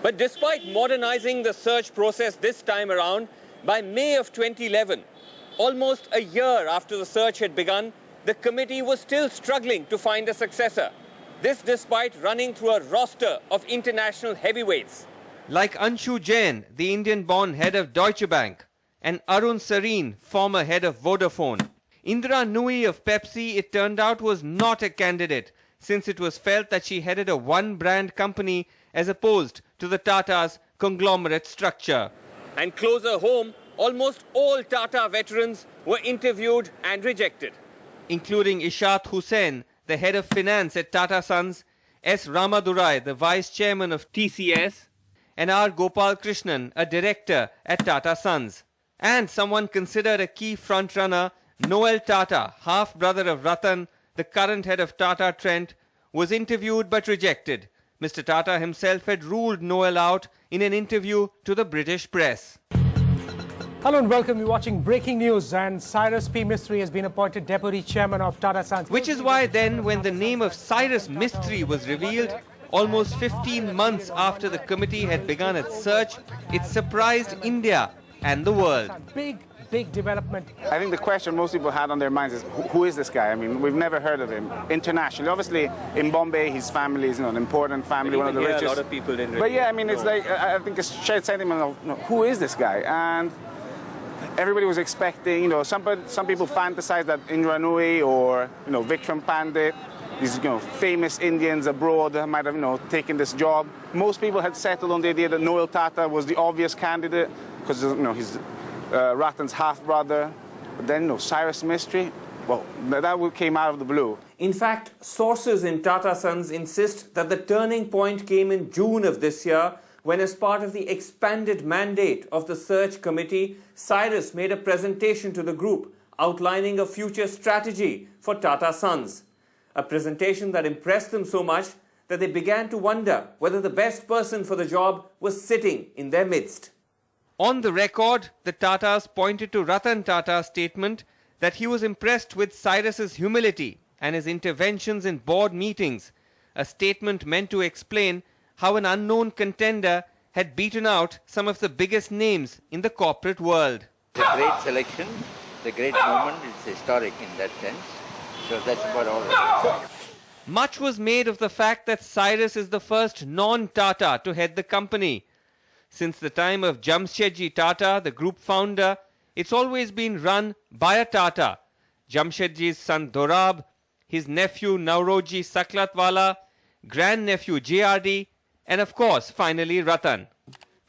But despite modernizing the search process this time around, by May of 2011, almost a year after the search had begun, the committee was still struggling to find a successor. This despite running through a roster of international heavyweights. Like Anshu Jain, the Indian-born head of Deutsche Bank, and Arun Sareen, former head of Vodafone. Indra Nooyi of Pepsi, it turned out, was not a candidate, since it was felt that she headed a one-brand company as opposed to the Tata's conglomerate structure. And closer home, almost all Tata veterans were interviewed and rejected, including Ishat Hussain, the head of finance at Tata Sons, S. Ramadurai, the vice chairman of TCS, and R. Gopal Krishnan, a director at Tata Sons. And someone considered a key frontrunner, Noel Tata, half-brother of Ratan, the current head of Tata Trent, was interviewed but rejected. Mr. Tata himself had ruled Noel out in an interview to the British press. Hello and welcome. You're watching Breaking News, and Cyrus P. Mistry has been appointed Deputy Chairman of Tata Sons. Which is why then, when the name of Cyrus Mistry was revealed, almost 15 months after the committee had begun its search, it surprised India and the world. Big development. I think the question most people had on their minds is, who is this guy? I mean, we've never heard of him internationally. Obviously, in Bombay, his family is, an important family, one of the richest. A lot of people didn't really But yeah, I mean, it's like, I think it's shared sentiment of, who is this guy? And everybody was expecting, some people fantasize that Indra Nooyi or, Vikram Pandit, these, famous Indians abroad might have, taken this job. Most people had settled on the idea that Noel Tata was the obvious candidate because, he's Ratan's half-brother. But then, Cyrus Mistry, well, that came out of the blue. In fact, sources in Tata Sons insist that the turning point came in June of this year, when as part of the expanded mandate of the search committee, Cyrus made a presentation to the group outlining a future strategy for Tata Sons. A presentation that impressed them so much that they began to wonder whether the best person for the job was sitting in their midst. On the record, the Tatas pointed to Ratan Tata's statement that he was impressed with Cyrus's humility and his interventions in board meetings, a statement meant to explain how an unknown contender had beaten out some of the biggest names in the corporate world. It's a great selection, it's a great moment, it's historic in that sense. So that's about all. Much was made of the fact that Cyrus is the first non-Tata to head the company. Since the time of Jamshedji Tata, the group founder, it's always been run by a Tata. Jamshedji's son Dorab, his nephew Nauroji Saklatwala, grandnephew JRD, and of course, finally, Ratan.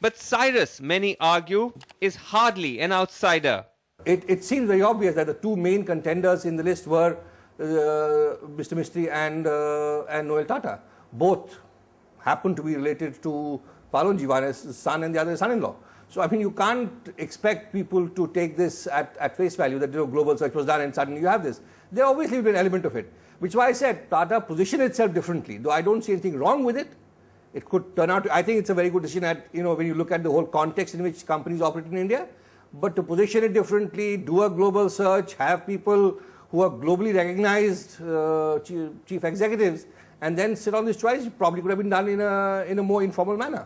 But Cyrus, many argue, is hardly an outsider. It seems very obvious that the two main contenders in the list were Mr. Mistry and Noel Tata. Both happen to be related to Palonji, one is son and the other is son-in-law. So, I mean, you can't expect people to take this at face value that global search was done and suddenly you have this. There obviously will be an element of it. Which is why I said Tata positioned itself differently. Though I don't see anything wrong with it. It could turn out, I think it's a very good decision when you look at the whole context in which companies operate in India. But to position it differently, do a global search, have people who are globally recognized chief executives, and then sit on this choice, probably could have been done in a more informal manner.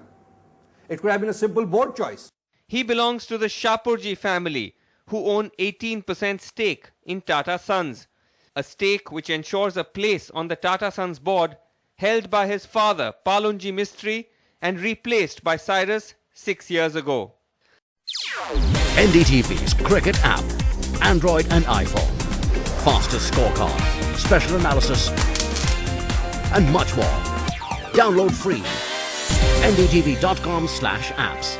It could have been a simple board choice. He belongs to the Shapurji family, who own 18% stake in Tata Sons, a stake which ensures a place on the Tata Sons board held by his father, Palonji Mistry, and replaced by Cyrus 6 years ago. NDTV's cricket app, Android and iPhone, fastest scorecard, special analysis, and much more. Download free. ndtv.com/apps.